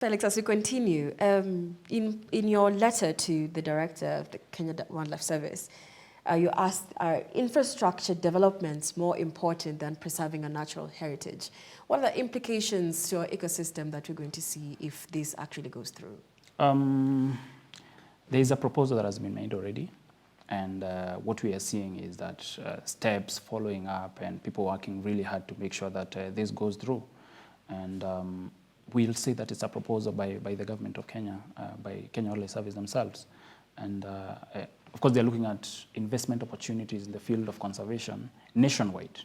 Felix, as we continue, in your letter to the director of the Kenya Wildlife Service, you asked, are infrastructure developments more important than preserving a natural heritage? What are the implications to our ecosystem that we're going to see if this actually goes through? There is a proposal that has been made already. And what we are seeing is that steps following up and people working really hard to make sure that this goes through. And we'll see that it's a proposal by the government of Kenya, by Kenya Wildlife Service themselves. And of course, they're looking at investment opportunities in the field of conservation nationwide,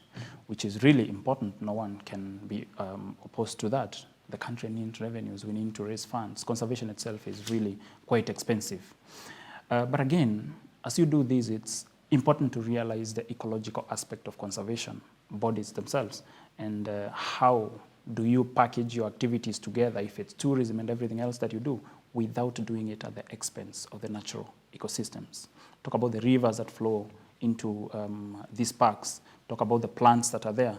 which is really important. No one can be opposed to that. The country needs revenues. We need to raise funds. Conservation itself is really quite expensive. But again, as you do this, it's important to realize the ecological aspect of conservation bodies themselves and how do you package your activities together, if it's tourism and everything else that you do, without doing it at the expense of the natural ecosystems. Talk about the rivers that flow into these parks, talk about the plants that are there,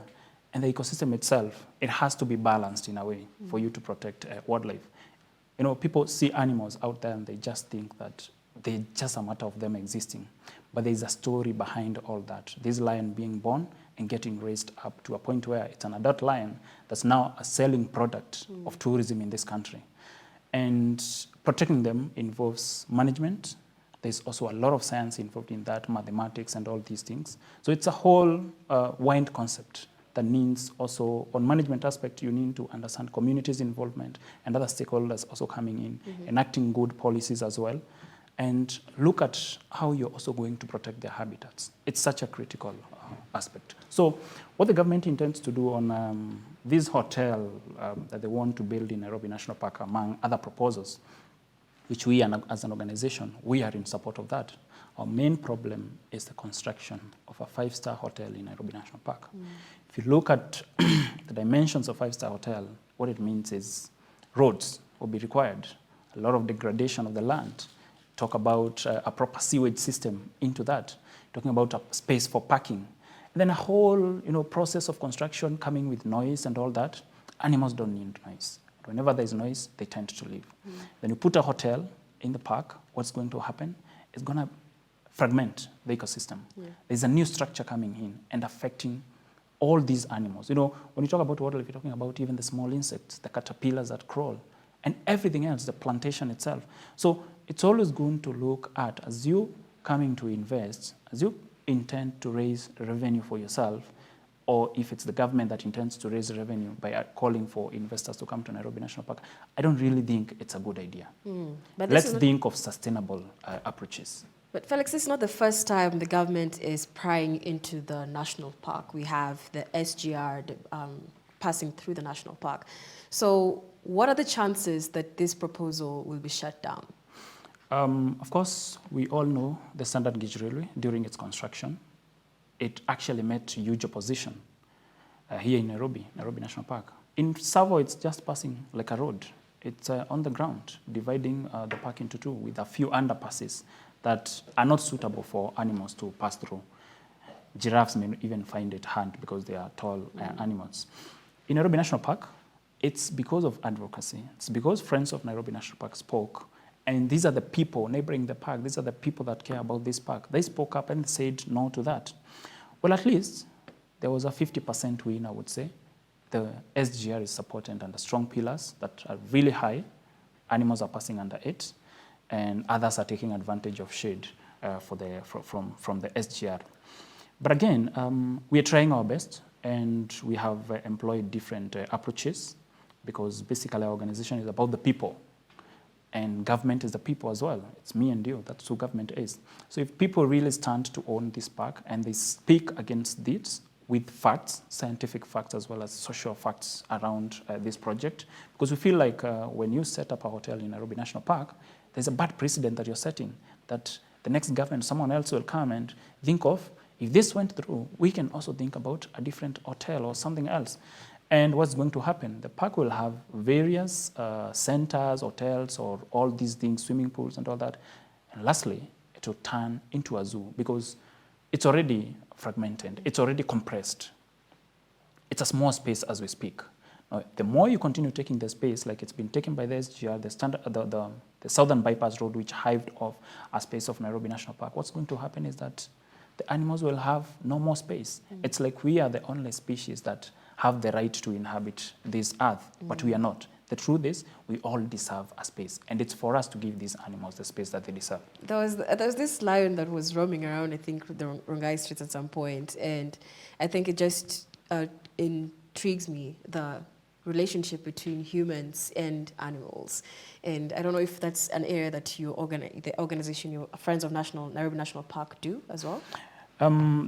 and the ecosystem itself. It has to be balanced in a way for you to protect wildlife. You know, people see animals out there and they just think that they're just a matter of them existing. But there's a story behind all that. This lion being born and getting raised up to a point where it's an adult lion that's now a selling product of tourism in this country. And protecting them involves management. There's also a lot of science involved in that, mathematics and all these things. So it's a whole wide concept that means also on management aspect, you need to understand communities' involvement and other stakeholders also coming in, enacting good policies as well. And look at how you're also going to protect their habitats. It's such a critical aspect. So what the government intends to do on this hotel that they want to build in Nairobi National Park, among other proposals, which we as an organization, we are in support of that. Our main problem is the construction of a 5-star hotel in Nairobi National Park. If you look at the dimensions of 5-star hotel, what it means is roads will be required, a lot of degradation of the land. Talk about a proper sewage system into that, talking about a space for parking. And then a whole process of construction coming with noise and all that. Animals don't need noise. Whenever there's noise, they tend to leave. Then you put a hotel in the park, what's going to happen? It's going to fragment the ecosystem. There's a new structure coming in and affecting all these animals. You know, when you talk about wildlife, you're talking about even the small insects, the caterpillars that crawl, and everything else, the plantation itself. So it's always going to look at, as you coming to invest, as you intend to raise revenue for yourself, or if it's the government that intends to raise revenue by calling for investors to come to Nairobi National Park, I don't really think it's a good idea. But let's think of sustainable approaches. But Felix, this is not the first time the government is prying into the national park. We have the SGR passing through the national park. So what are the chances that this proposal will be shut down? Of course, we all know the standard gauge railway during its construction. It actually met huge opposition here in Nairobi National Park. In Savo, it's just passing like a road. It's on the ground, dividing the park into two with a few underpasses that are not suitable for animals to pass through. Giraffes may even find it hard because they are tall animals. In Nairobi National Park, it's because of advocacy. It's because Friends of Nairobi National Park spoke. And these are the people neighboring the park. These are the people that care about this park. They spoke up and said no to that. Well, at least there was a 50% win, I would say. The SGR is supported under strong pillars that are really high. Animals are passing under it. And others are taking advantage of shade from the SGR. But again, we are trying our best. And we have employed different approaches because basically our organization is about the people. And government is the people as well. It's me and you. That's who government is. So if people really stand to own this park and they speak against this with facts, scientific facts as well as social facts around this project, because we feel like when you set up a hotel in Nairobi National Park, there's a bad precedent that you're setting, that the next government, someone else will come and think of, if this went through, we can also think about a different hotel or something else. And what's going to happen? The park will have various centers, hotels, or all these things, swimming pools and all that. And lastly, it will turn into a zoo because it's already fragmented. It's already compressed. It's a small space as we speak. The more you continue taking the space, like it's been taken by the SGR, the Southern Bypass Road, which hived off a space of Nairobi National Park, what's going to happen is that the animals will have no more space. It's like we are the only species that have the right to inhabit this earth, but we are not. The truth is, we all deserve a space, and it's for us to give these animals the space that they deserve. There was this lion that was roaming around, I think, the Rongai streets at some point, and I think it just intrigues me, the relationship between humans and animals. And I don't know if that's an area that the organization, your Friends of Nairobi National Park do as well?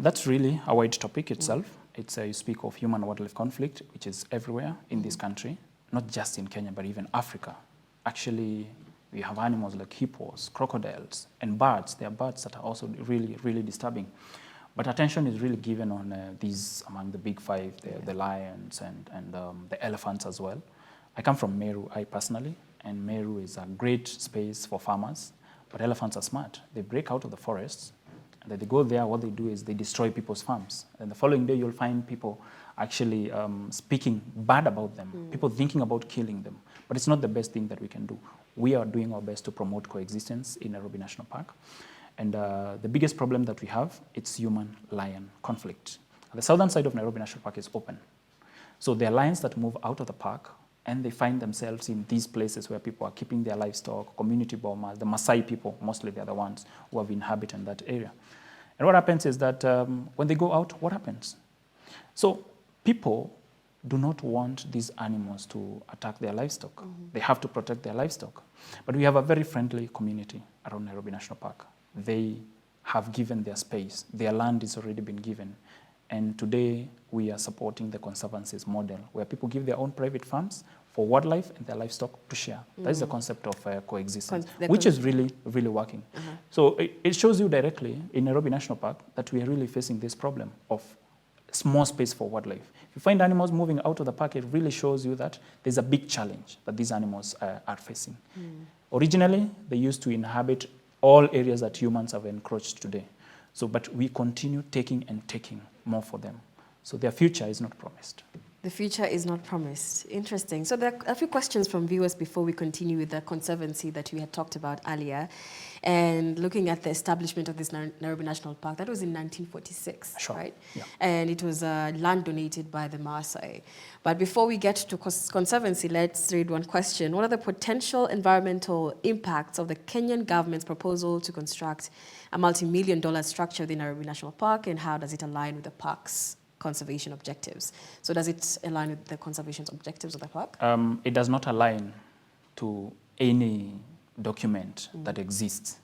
That's really a wide topic itself. It's you speak of human-wildlife conflict, which is everywhere in this country, not just in Kenya, but even Africa. Actually, we have animals like hippos, crocodiles, and birds. There are birds that are also really, really disturbing. But attention is really given on these among the big five, the lions and the elephants as well. I come from Meru, personally, and Meru is a great space for farmers, but elephants are smart. They break out of the forests, and then they go there, what they do is they destroy people's farms. And the following day, you'll find people actually speaking bad about them, people thinking about killing them. But it's not the best thing that we can do. We are doing our best to promote coexistence in Nairobi National Park. And the biggest problem that we have, it's human-lion conflict. The southern side of Nairobi National Park is open. So there are lions that move out of the park, and they find themselves in these places where people are keeping their livestock, community bombers, the Maasai people, mostly they're the ones who have inhabited that area. And what happens is that when they go out, what happens? So people do not want these animals to attack their livestock. They have to protect their livestock. But we have a very friendly community around Nairobi National Park. They have given their space. Their land is already been given. And today, we are supporting the conservancies model, where people give their own private farms for wildlife and their livestock to share. That is the concept of coexistence, which is really, really working. So it shows you directly in Nairobi National Park that we are really facing this problem of small space for wildlife. If you find animals moving out of the park, it really shows you that there's a big challenge that these animals are facing. Originally, they used to inhabit all areas that humans have encroached today. So, but we continue taking and taking more for them. So their future is not promised. The future is not promised. Interesting. So there are a few questions from viewers before we continue with the conservancy that we had talked about earlier. And looking at the establishment of this Nairobi National Park, that was in 1946, right? Yeah. And it was land donated by the Maasai. But before we get to conservancy, let's read one question. What are the potential environmental impacts of the Kenyan government's proposal to construct a multi-million-dollar structure within Nairobi National Park, and how does it align with the park's conservation objectives? So does it align with the conservation objectives of the park? It does not align to any document that exists.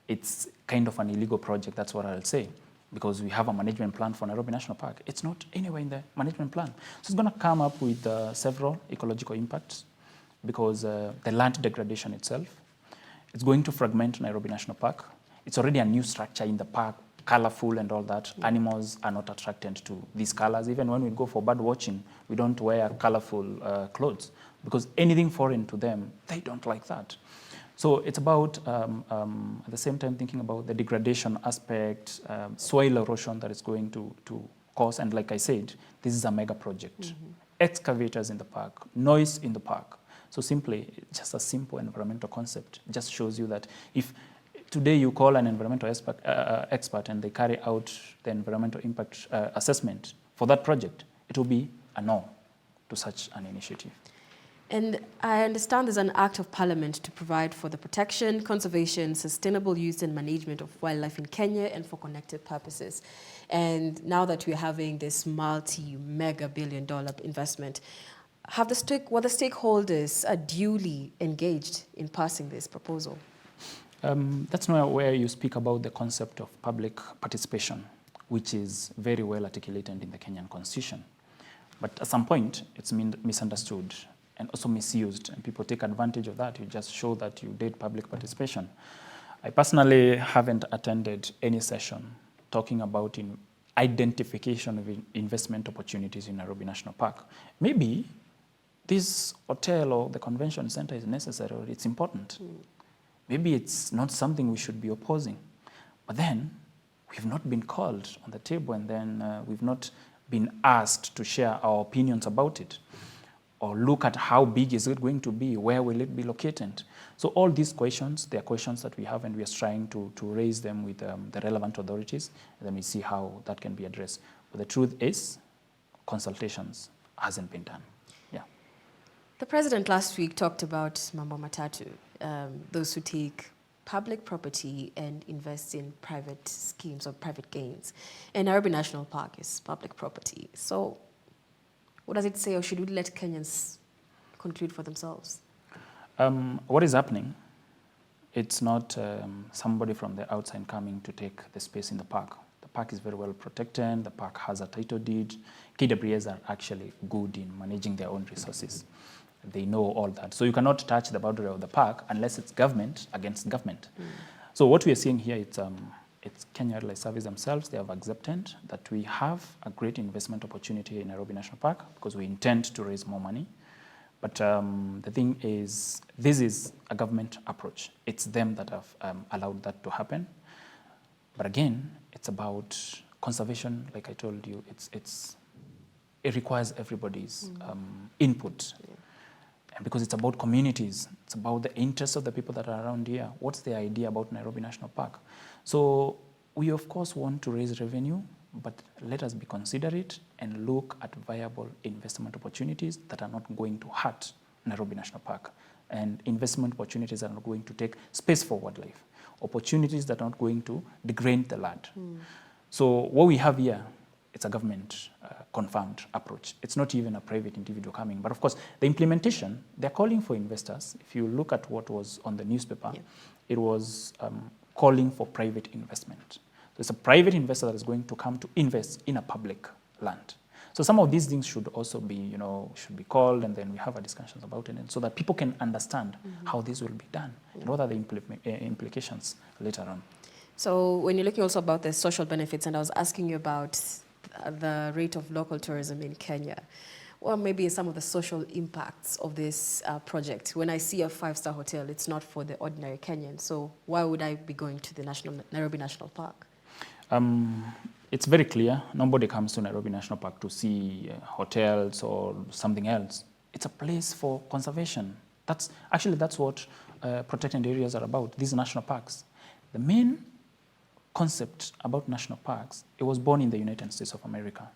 It's kind of an illegal project, that's what I'll say, because we have a management plan for Nairobi National Park. It's not anywhere in the management plan. So it's going to come up with several ecological impacts, because the land degradation itself, it's going to fragment Nairobi National Park. It's already a new structure in the park, colorful and all that. Animals are not attracted to these colors. Even when we go for bird watching, we don't wear colorful clothes, because anything foreign to them, they don't like that. So it's about, at the same time, thinking about the degradation aspect, soil erosion that is going to cause. And like I said, this is a mega project. Excavators in the park, noise in the park. So simply, just a simple environmental concept just shows you that if today you call an environmental expert and they carry out the environmental impact assessment for that project, it will be a no to such an initiative. And I understand there's an act of parliament to provide for the protection, conservation, sustainable use and management of wildlife in Kenya and for connected purposes. And now that we're having this multi-mega billion-dollar investment, were the stakeholders duly engaged in passing this proposal? That's where you speak about the concept of public participation, which is very well articulated in the Kenyan Constitution. But at some point, it's misunderstood and also misused, and people take advantage of that. You just show that you did public participation. I personally haven't attended any session talking about identification of investment opportunities in Nairobi National Park. Maybe this hotel or the convention center is necessary or it's important. Maybe it's not something we should be opposing. But then we've not been called on the table, and then we've not been asked to share our opinions about it. or look at how big is it going to be, where will it be located. So all these questions, they are questions that we have, and we are trying to raise them with the relevant authorities, and then we see how that can be addressed. But the truth is, consultations hasn't been done. Yeah. The president last week talked about Mambo Matatu, those who take public property and invest in private schemes or private gains. And Nairobi National Park is public property. So what does it say, or should we let Kenyans conclude for themselves? What is happening, it's not somebody from the outside coming to take the space in the park. The park is very well protected. The park has a title deed. KWS are actually good in managing their own resources. They know all that. So you cannot touch the boundary of the park unless it's government against government. So what we are seeing here, it's Kenya Wildlife Service themselves. They have accepted that we have a great investment opportunity in Nairobi National Park because we intend to raise more money. But the thing is, this is a government approach. It's them that have allowed that to happen. But again, it's about conservation. Like I told you, it requires everybody's input. Yeah. And because it's about communities, it's about the interests of the people that are around here. What's the idea about Nairobi National Park? So we, of course, want to raise revenue, but let us be considerate and look at viable investment opportunities that are not going to hurt Nairobi National Park, and investment opportunities that are not going to take space for wildlife, opportunities that are not going to degrade the land. So what we have here, it's a government confirmed approach. It's not even a private individual coming. But of course, the implementation, they're calling for investors. If you look at what was on the newspaper, it was calling for private investment. So it's a private investor that is going to come to invest in a public land. So some of these things should also be, should be called, and then we have a discussions about it, and so that people can understand how this will be done and what are the implications later on. So when you're looking also about the social benefits, and I was asking you about the rate of local tourism in Kenya, or maybe some of the social impacts of this project. When I see a 5-star hotel, it's not for the ordinary Kenyan. So why would I be going to the Nairobi National Park? It's very clear. Nobody comes to Nairobi National Park to see hotels or something else. It's a place for conservation. That's what protected areas are about, these national parks. The main concept about national parks, it was born in the United States of America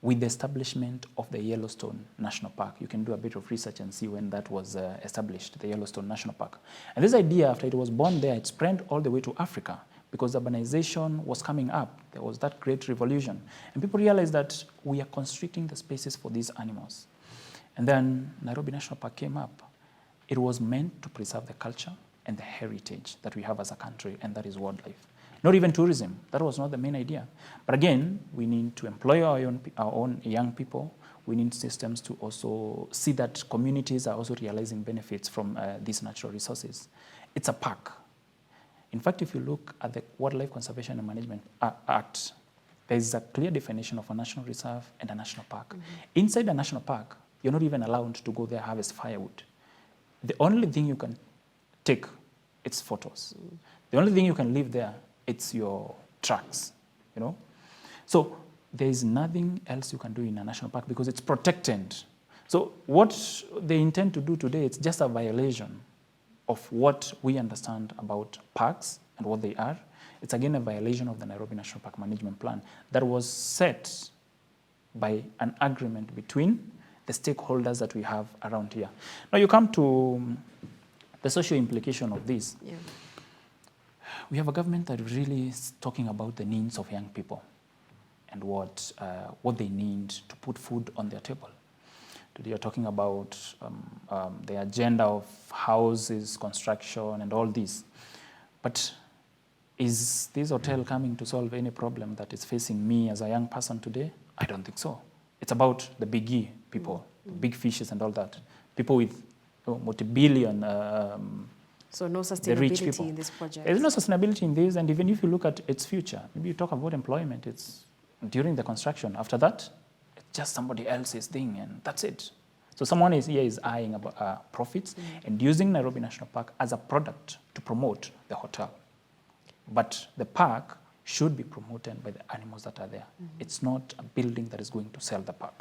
with the establishment of the Yellowstone National Park. You can do a bit of research and see when that was established, the Yellowstone National Park. And this idea, after it was born there, it spread all the way to Africa because urbanization was coming up. There was that great revolution. And people realized that we are constricting the spaces for these animals. And then Nairobi National Park came up. It was meant to preserve the culture and the heritage that we have as a country, and that is wildlife. Not even tourism. That was not the main idea. But again, we need to employ our own young people. We need systems to also see that communities are also realizing benefits from these natural resources. It's a park. In fact, if you look at the Wildlife Conservation and Management Act, there is a clear definition of a national reserve and a national park. Inside a national park, you're not even allowed to go there and harvest firewood. The only thing you can take, it's photos. The only thing you can leave there, it's your tracks, So there is nothing else you can do in a national park because it's protected. So what they intend to do today, it's just a violation of what we understand about parks and what they are. It's again a violation of the Nairobi National Park Management Plan that was set by an agreement between the stakeholders that we have around here. Now you come to the social implication of this. Yeah. We have a government that really is talking about the needs of young people and what they need to put food on their table. Today you're talking about the agenda of houses, construction, and all this. But is this hotel coming to solve any problem that is facing me as a young person today? I don't think so. It's about the biggie people, the big fishes and all that. People with multi-billion so no sustainability in this project? There's no sustainability in this, and even if you look at its future, maybe you talk about employment, it's during the construction. After that, it's just somebody else's thing, and that's it. So someone is eyeing about profits and using Nairobi National Park as a product to promote the hotel. But the park should be promoted by the animals that are there. It's not a building that is going to sell the park.